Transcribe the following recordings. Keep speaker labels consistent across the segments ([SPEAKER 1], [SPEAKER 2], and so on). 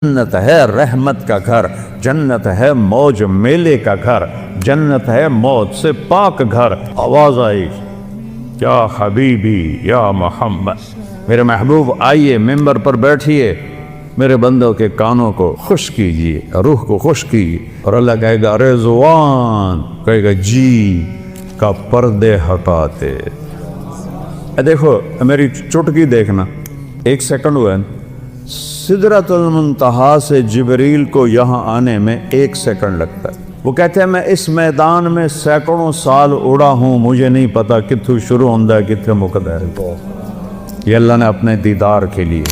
[SPEAKER 1] جنت ہے رحمت کا گھر، جنت ہے موج میلے کا گھر، جنت ہے موت سے پاک گھر۔ آواز آئی یا حبیبی یا محمد، میرے محبوب آئیے ممبر پر بیٹھیے، میرے بندوں کے کانوں کو خوش کیجیے، روح کو خوش کیجیے۔ اور اللہ کہے گا رضوان، کہے گا جی کا پردے ہٹاتے۔ دیکھو میری چٹکی دیکھنا، 1 سیکنڈ ہوا ہے، سدرۃ المنتہا سے جبریل کو یہاں آنے میں 1 سیکنڈ لگتا ہے۔ وہ کہتے ہیں میں اس میدان میں سینکڑوں سال اڑا ہوں، مجھے نہیں پتا کتھوں شروع ہوندہ ہے کتھے مقدر ہے۔ یہ اللہ نے اپنے دیدار کے لیے۔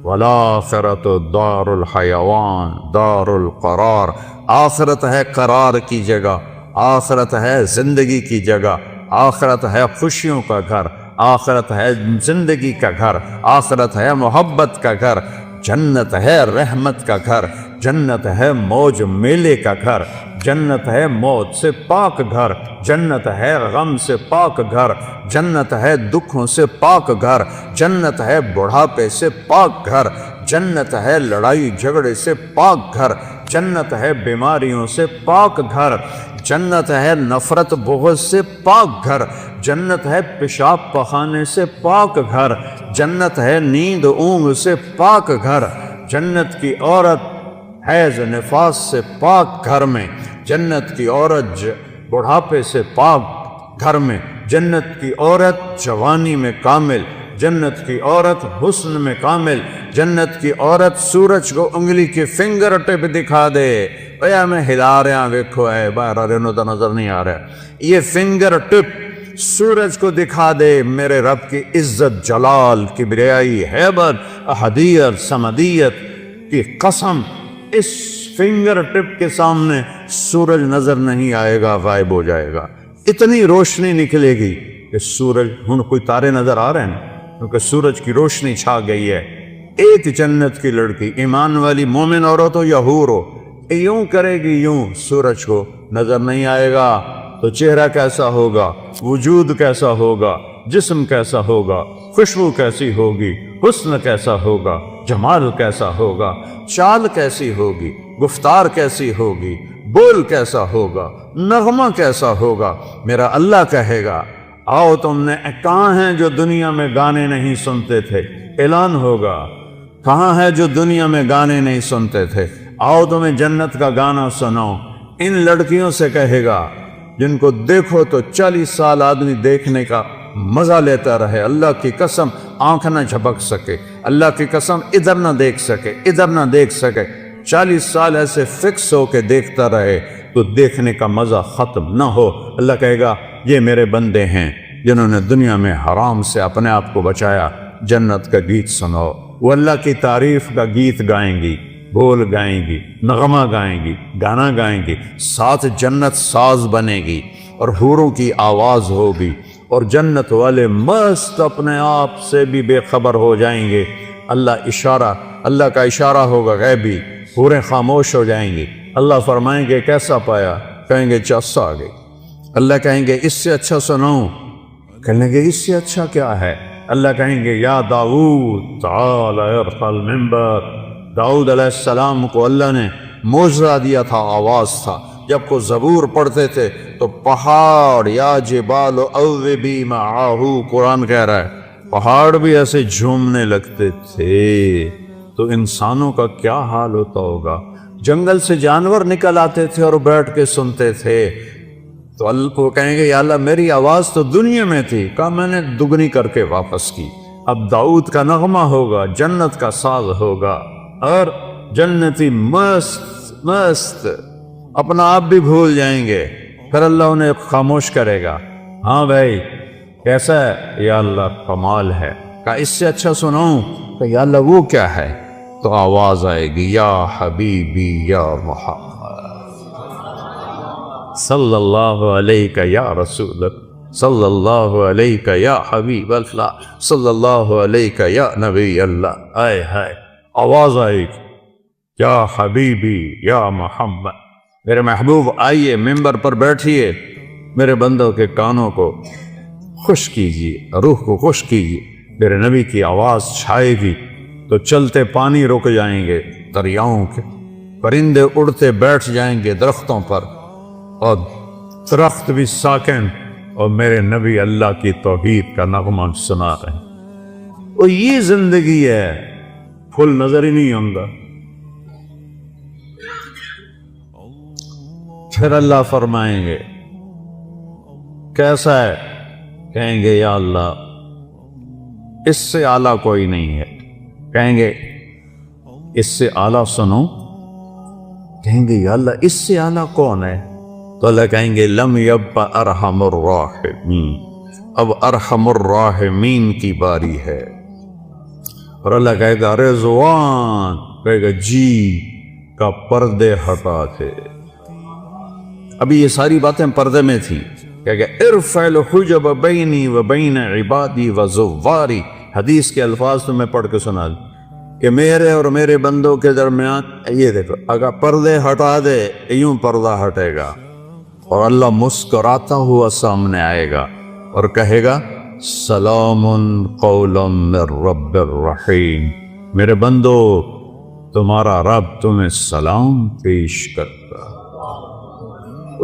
[SPEAKER 1] والآخرۃ دار الحیوان دار القرار، آخرت ہے قرار کی جگہ، آخرت ہے زندگی کی جگہ، آخرت ہے خوشیوں کا گھر، آخرت ہے زندگی کا گھر، آخرت ہے محبت کا گھر، جنت ہے رحمت کا گھر، جنت ہے موج میلے کا گھر، جنت ہے موت سے پاک گھر، جنت ہے غم سے پاک گھر، جنت ہے دکھوں سے پاک گھر، جنت ہے بڑھاپے سے پاک گھر، جنت ہے لڑائی جھگڑے سے پاک گھر، جنت ہے بیماریوں سے پاک گھر، جنت ہے نفرت بغض سے پاک گھر، جنت ہے پیشاب پخانے سے پاک گھر، جنت ہے نیند اونگ سے پاک گھر، جنت کی عورت حیض نفاس سے پاک گھر میں، جنت کی عورت بڑھاپے سے پاک گھر میں، جنت کی عورت جوانی میں کامل، جنت کی عورت حسن میں کامل، جنت کی عورت سورج کو انگلی کی فنگر ٹپ دکھا دے، اے میں ہلا رہا ویکھو اے باہر رہنو تو نظر نہیں آ رہا، یہ فنگر ٹپ سورج کو دکھا دے میرے رب کی عزت جلال کبریائی حیبت احدیت سمدیت کی قسم، اس فنگر ٹپ کے سامنے سورج نظر نہیں آئے گا، غائب ہو جائے گا۔ اتنی روشنی نکلے گی کہ سورج، ہن کوئی تارے نظر آ رہے ہیں کیونکہ سورج کی روشنی چھا گئی ہے۔ ایک جنت کی لڑکی ایمان والی مومن عورت ہو یا حور ہو، یوں کرے گی، یوں سورج کو نظر نہیں آئے گا تو چہرہ کیسا ہوگا، وجود کیسا ہوگا، جسم کیسا ہوگا، خوشبو کیسی ہوگی، حسن کیسا ہوگا، جمال کیسا ہوگا، چال کیسی ہوگی، گفتار کیسی ہوگی، بول کیسا ہوگا، نغمہ کیسا ہوگا۔ میرا اللہ کہے گا آؤ تم نے کہاں ہیں جو دنیا میں گانے نہیں سنتے تھے، اعلان ہوگا کہاں ہے جو دنیا میں گانے نہیں سنتے تھے، آؤ تمہیں جنت کا گانا سناؤ۔ ان لڑکیوں سے کہے گا جن کو دیکھو تو 40 سال آدمی دیکھنے کا مزہ لیتا رہے، اللہ کی قسم آنکھ نہ جھپک سکے، اللہ کی قسم ادھر نہ دیکھ سکے، ادھر نہ دیکھ سکے، 40 سال ایسے فکس ہو کے دیکھتا رہے تو دیکھنے کا مزہ ختم نہ ہو۔ اللہ کہے گا یہ میرے بندے ہیں جنہوں نے دنیا میں حرام سے اپنے آپ کو بچایا، جنت کا گیت سناؤ۔ وہ اللہ کی تعریف کا گیت گائیں گی، بول گائیں گی، نغمہ گائیں گی، گانا گائیں گی، ساتھ جنت ساز بنے گی اور حوروں کی آواز ہوگی، اور جنت والے مست اپنے آپ سے بھی بے خبر ہو جائیں گے۔ اللہ کا اشارہ ہوگا غیبی، حوریں خاموش ہو جائیں گی۔ اللہ فرمائیں گے کیسا پایا، کہیں گے چس آ گئی۔ اللہ کہیں گے اس سے اچھا سناؤں، کہنے گے اس سے اچھا کیا ہے۔ اللہ کہیں گے یا داؤد تعال ارفع المنبر۔ داؤد علیہ السلام کو اللہ نے معجزہ دیا تھا، آواز تھا، جب کو زبور پڑھتے تھے تو پہاڑ یا جبال اوبی معاہ، قرآن کہہ رہا ہے پہاڑ بھی ایسے جھومنے لگتے تھے، تو انسانوں کا کیا حال ہوتا ہوگا۔ جنگل سے جانور نکل آتے تھے اور بیٹھ کے سنتے تھے، تو اللہ کو کہیں گے یا اللہ میری آواز تو دنیا میں تھی، کہا میں نے دگنی کر کے واپس کی۔ اب داؤد کا نغمہ ہوگا، جنت کا ساز ہوگا، اور جنتی مست مست اپنا آپ بھی بھول جائیں گے۔ پھر اللہ انہیں خاموش کرے گا، ہاں بھائی کیسا ہے، یا اللہ کمال ہے۔ کہا اس سے اچھا سناؤں، کہ یا اللہ وہ کیا ہے، تو آواز آئے گی یا حبیبی یا محمد صلی اللہ علیہ یا رسول، صلی اللہ علیہ یا حبیب اللہ، صلی اللہ علیہ یا نبی اللہ۔ آئے ہائے آواز آئے گی یا حبیبی یا محمد۔ میرے محبوب آئیے ممبر پر بیٹھیے، میرے بندوں کے کانوں کو خوش کیجیے، روح کو خوش کیجیے، میرے نبی کی آواز چھائے گی تو چلتے پانی رک جائیں گے دریاؤں کے، پرندے اڑتے بیٹھ جائیں گے درختوں پر، اور درخت بھی ساکن، اور میرے نبی اللہ کی توحید کا نغمہ سنا رہے ہیں۔ اور یہ زندگی ہے، پھول نظر ہی نہیں آتا۔ پھر اللہ فرمائیں گے کیسا ہے؟ کہیں گے یا اللہ اس سے اعلیٰ کوئی نہیں ہے۔ کہیں گے اس سے اعلیٰ سنو؟ کہیں گے یا اللہ اس سے اعلیٰ کون ہے؟ تو اللہ کہیں گے لم یبق ارحم الراحمین، اب ارحم الراحمین کی باری ہے۔ اور اللہ کہے گا رضوان، کہے گا جی کا پردے ہٹا تھے۔ ابھی یہ ساری باتیں پردے میں تھیں، کہ ارفع الحجب بینی و بین عبادی و زواری، حدیث کے الفاظ تو میں پڑھ کے سنا دوں کہ میرے اور میرے بندوں کے درمیان یہ دیکھو، اگر پردے ہٹا دے یوں پردہ ہٹے گا، اور اللہ مسکراتا ہوا سامنے آئے گا اور کہے گا سلام قولا من رب الرحیم، میرے بندو تمہارا رب تمہیں سلام پیش کرتا۔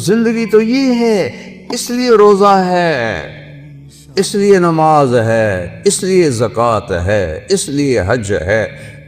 [SPEAKER 1] زندگی تو یہ ہے، اس لیے روزہ ہے، اس لیے نماز ہے، اس لیے زکوٰۃ ہے، اس لیے حج ہے،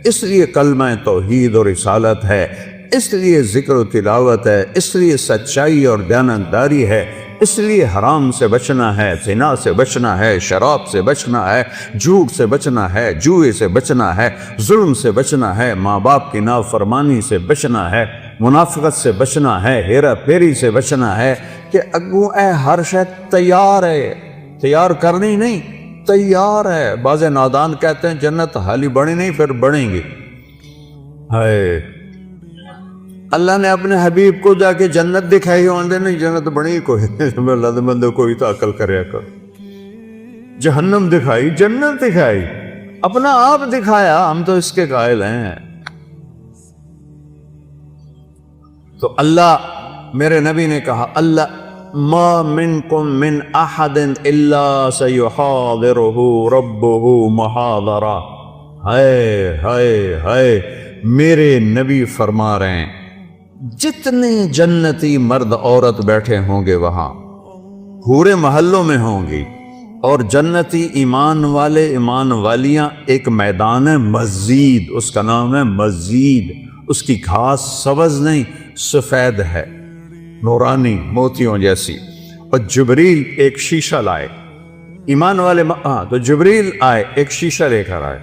[SPEAKER 1] اس لیے کلمہ توحید اور رسالت ہے، اس لیے ذکر و تلاوت ہے، اس لیے سچائی اور دیانتداری ہے، اس لیے حرام سے بچنا ہے، زنا سے بچنا ہے، شراب سے بچنا ہے، جھوٹ سے بچنا ہے، جوئے سے بچنا ہے، ظلم سے بچنا ہے، ماں باپ کی نافرمانی سے بچنا ہے، منافقت سے بچنا ہے، ہیرا پھیری سے بچنا ہے، کہ اگوں اے ہر شے تیار ہے، تیار کرنی نہیں، تیار ہے۔ بعض نادان کہتے ہیں جنت حالی بڑی نہیں، پھر بڑھیں گی۔ ہائے اللہ نے اپنے حبیب کو جا کے جنت دکھائی، ہوندے نہیں جنت بڑی کوئی اللہ دے بندے کوئی تو عقل کریا کر۔ جہنم دکھائی، جنت دکھائی، اپنا آپ دکھایا، ہم تو اس کے قائل ہیں۔ تو اللہ، میرے نبی نے کہا اللہ ما منکم من احد الا سیحاضرہ ربہ محاضرہ۔ ہائے ہائے ہائے، میرے نبی فرما رہے ہیں جتنے جنتی مرد عورت بیٹھے ہوں گے وہاں پورے محلوں میں ہوں گی، اور جنتی ایمان والے ایمان والیاں ایک میدان ہے مزید، اس کا نام ہے مزید، اس کی گھاس سبز نہیں سفید ہے، نورانی موتیوں جیسی، اور جبریل ایک شیشہ لائے، ایمان والے تو جبریل آئے ایک شیشہ لے کر آئے،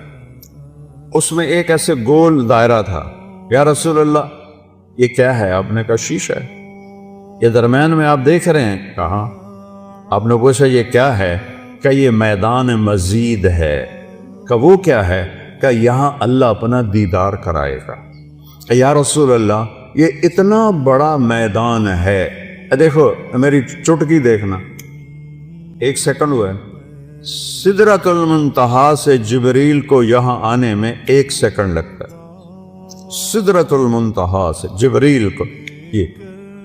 [SPEAKER 1] اس میں ایک ایسے گول دائرہ تھا۔ یا رسول اللہ یہ کیا ہے؟ آپ نے کہا شیشہ ہے، یہ درمیان میں آپ دیکھ رہے ہیں؟ کہاں؟ آپ نے پوچھا یہ کیا ہے؟ کہ یہ میدان مزید ہے۔ کہ وہ کیا ہے؟ کہ یہاں اللہ اپنا دیدار کرائے گا۔ یا رسول اللہ یہ اتنا بڑا میدان ہے، دیکھو میری چٹکی دیکھنا، 1 سیکنڈ ہوا ہے، سدرۃ المنتہا سے جبریل کو یہاں آنے میں 1 سیکنڈ لگتا ہے، سدرۃ المنتہا سے جبریل کو۔ یہ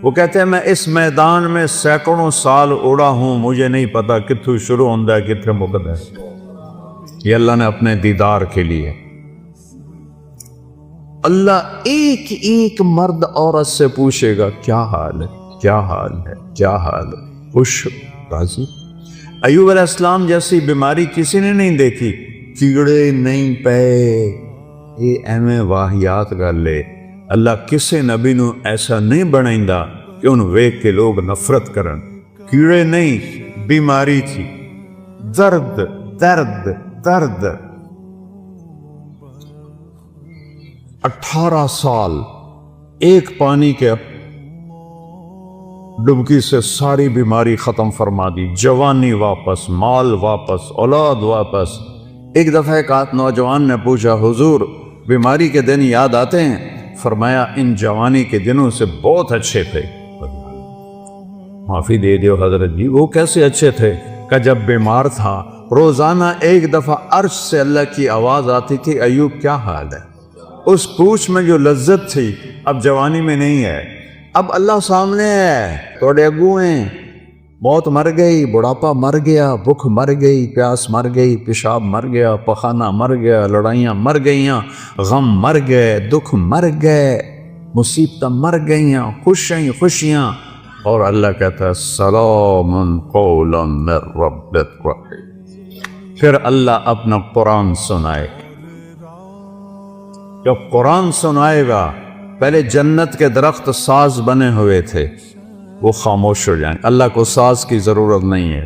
[SPEAKER 1] وہ کہتے ہیں میں اس میدان میں سینکڑوں سال اڑا ہوں، مجھے نہیں پتا کتھوں شروع ہوتا ہے کتنے مقد ہے۔ یہ اللہ نے اپنے دیدار کے لیے، اللہ ایک ایک مرد عورت سے پوچھے گا کیا حال ہے، کیا حال ہے، کیا حال ہے، خوش راضی؟ ایوب علیہ السلام جیسی بیماری کسی نے نہیں دیکھی، کیڑے نہیں پے، یہ ایویں واہیات گل ہے۔ اللہ کسے نبی نو ایسا نہیں بنائندا کہ انہوں ویکھ کے لوگ نفرت کرن، کیڑے نہیں، بیماری تھی، درد درد درد۔ 18 سال ایک پانی کے ڈبکی سے ساری بیماری ختم فرما دی، جوانی واپس، مال واپس، اولاد واپس۔ ایک دفعہ ایک نوجوان نے پوچھا حضور بیماری کے دن یاد آتے ہیں؟ فرمایا ان جوانی کے دنوں سے بہت اچھے تھے۔ معافی دے دیو حضرت جی، وہ کیسے اچھے تھے؟ کہ جب بیمار تھا روزانہ ایک دفعہ عرش سے اللہ کی آواز آتی تھی ایوب کیا حال ہے؟ اس پوچھ میں جو لذت تھی اب جوانی میں نہیں ہے۔ اب اللہ سامنے ہے، توڑے اگو ہیں، موت مر گئی، بڑھاپا مر گیا، بھوک مر گئی، پیاس مر گئی، پیشاب مر گیا، پخانہ مر گیا، لڑائیاں مر گئیاں، غم مر گئے، دکھ مر گئے، مصیبتیں مر گئیاں، خوشیاں، اور اللہ کہتا ہے سلام قولا من رب الرحیم۔ پھر اللہ اپنا قرآن سنائے۔ جب قرآن سنائے گا، پہلے جنت کے درخت ساز بنے ہوئے تھے، وہ خاموش ہو جائیں۔ اللہ کو ساز کی ضرورت نہیں ہے،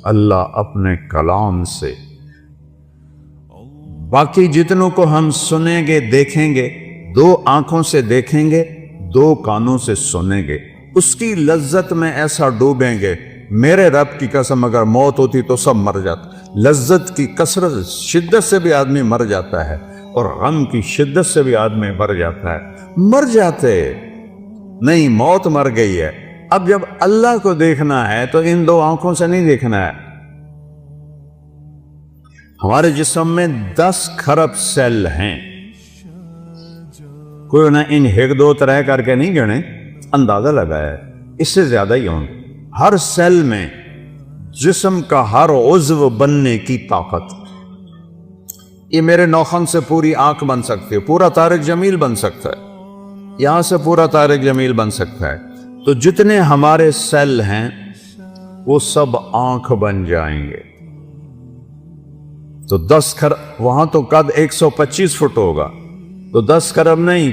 [SPEAKER 1] اللہ اپنے کلام سے باقی جتنوں کو ہم سنیں گے، دیکھیں گے، 2 آنکھوں سے دیکھیں گے، 2 کانوں سے سنیں گے، اس کی لذت میں ایسا ڈوبیں گے۔ میرے رب کی قسم اگر موت ہوتی تو سب مر جاتا۔ لذت کی کثرت شدت سے بھی آدمی مر جاتا ہے، اور غم کی شدت سے بھی آدمی مر جاتا ہے۔ مر جاتے نہیں، موت مر گئی ہے۔ اب جب اللہ کو دیکھنا ہے تو ان 2 آنکھوں سے نہیں دیکھنا ہے۔ ہمارے جسم میں 10 کھرب سیل ہیں، کوئی نہ ان 1 2 3 کر کے نہیں گنے، اندازہ لگایا ہے اس سے زیادہ ہی ہوں۔ ہر سیل میں جسم کا ہر عضو بننے کی طاقت۔ یہ میرے ناخن سے پوری آنکھ بن سکتی ہے، پورا طارق جمیل بن سکتا ہے، یہاں سے پورا طارق جمیل بن سکتا ہے۔ تو جتنے ہمارے سیل ہیں وہ سب آنکھ بن جائیں گے۔ تو 10 کھرب، وہاں تو قد 125 فٹ ہوگا، تو 10 کھرب نہیں،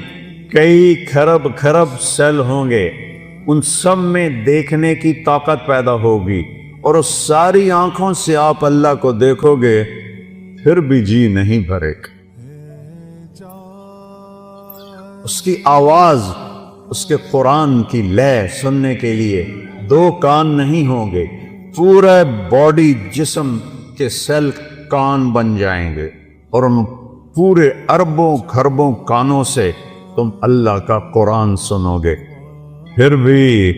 [SPEAKER 1] کئی کھرب سیل ہوں گے، ان سب میں دیکھنے کی طاقت پیدا ہوگی، اور اس ساری آنکھوں سے آپ اللہ کو دیکھو گے، پھر بھی جی نہیں بھرے گا۔ اس کی آواز، اس کے قرآن کی لے سننے کے لیے 2 کان نہیں ہوں گے، پورا باڈی جسم کے سیل کان بن جائیں گے، اور ان پورے اربوں کھربوں کانوں سے تم اللہ کا قرآن سنو گے، پھر بھی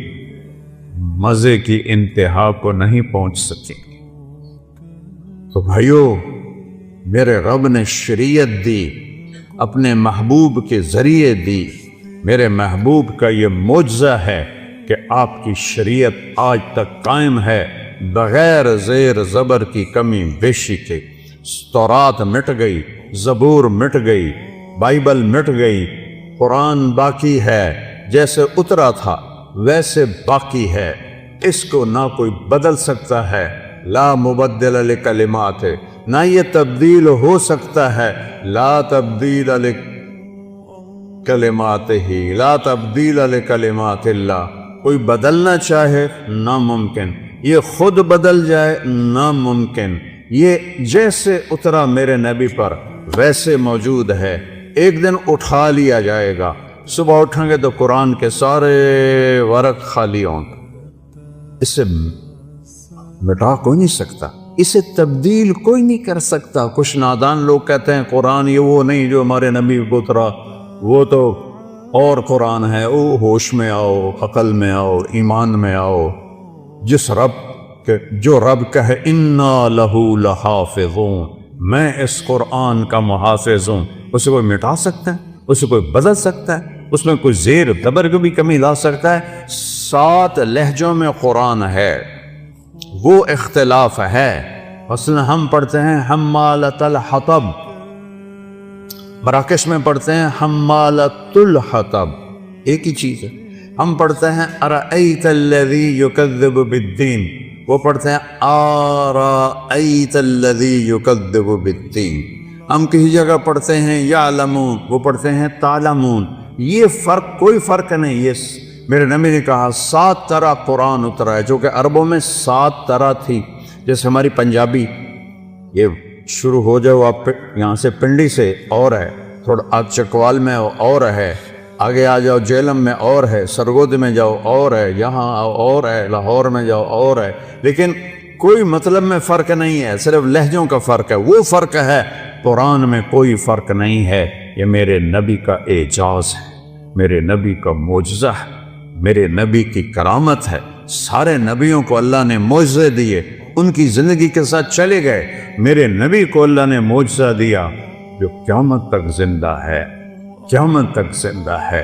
[SPEAKER 1] مزے کی انتہا کو نہیں پہنچ سکیں۔ تو بھائیو، میرے رب نے شریعت دی، اپنے محبوب کے ذریعے دی۔ میرے محبوب کا یہ معجزہ ہے کہ آپ کی شریعت آج تک قائم ہے، بغیر زیر زبر کی کمی بیشی کے۔ تورات مٹ گئی، زبور مٹ گئی، بائبل مٹ گئی، قرآن باقی ہے، جیسے اترا تھا ویسے باقی ہے، اس کو نہ کوئی بدل سکتا ہے، لا مبدل لکلمات، نہ یہ تبدیل ہو سکتا ہے، لا تبدیل کلمات ہی، لا تبدیل لکلمات اللہ۔ کوئی بدلنا چاہے ناممکن، یہ خود بدل جائے ناممکن۔ یہ جیسے اترا میرے نبی پر ویسے موجود ہے، ایک دن اٹھا لیا جائے گا۔ صبح اٹھیں گے تو قرآن کے سارے ورق خالی ہوں گے۔ اسے مٹا کوئی نہیں سکتا، اسے تبدیل کوئی نہیں کر سکتا۔ کچھ نادان لوگ کہتے ہیں قرآن یہ وہ نہیں جو ہمارے نبی کو اترا، وہ تو اور قرآن ہے۔ او ہوش میں آؤ، عقل میں آؤ، ایمان میں آؤ۔ جس رب کے جو رب کہے انا لہو لحافظون، میں اس قرآن کا محافظ ہوں، اسے کوئی مٹا سکتا ہے؟ اسے کوئی بدل سکتا ہے؟ اس میں کوئی زیر زبر کو بھی کمی لا سکتا ہے؟ 7 لہجوں میں قرآن ہے، وہ اختلاف ہے۔ مثلا ہم پڑھتے ہیں حمالۃ الحطب، مراکش میں پڑھتے ہیں حمالۃ الحطب، ایک ہی چیز ہے۔ ہم پڑھتے ہیں ارأیت الذی یکذب بالدین، وہ پڑھتے ہیں ارأیت الذی یکذب بالدین۔ ہم کسی جگہ پڑھتے ہیں یعلمون، وہ پڑھتے ہیں تعلمون۔ یہ فرق، کوئی فرق نہیں۔ یہ میرے نبی نے کہا 7 طرح قرآن اترا ہے، جو کہ عربوں میں 7 طرح تھی۔ جیسے ہماری پنجابی، یہ شروع ہو جاؤ آپ یہاں سے پنڈی سے اور ہے، تھوڑا آگ چکوال میں اور ہے، آگے آ جاؤ جیلم میں اور ہے، سرگود میں جاؤ اور ہے، یہاں آؤ اور ہے، لاہور میں جاؤ اور ہے، لیکن کوئی مطلب میں فرق نہیں ہے، صرف لہجوں کا فرق ہے۔ وہ فرق ہے، قرآن میں کوئی فرق نہیں ہے۔ یہ میرے نبی کا اعجاز ہے، میرے نبی کا معجزہ ہے، میرے نبی کی کرامت ہے۔ سارے نبیوں کو اللہ نے معجزے دیے، ان کی زندگی کے ساتھ چلے گئے۔ میرے نبی کو اللہ نے معجزہ دیا جو قیامت تک زندہ ہے، قیامت تک زندہ ہے۔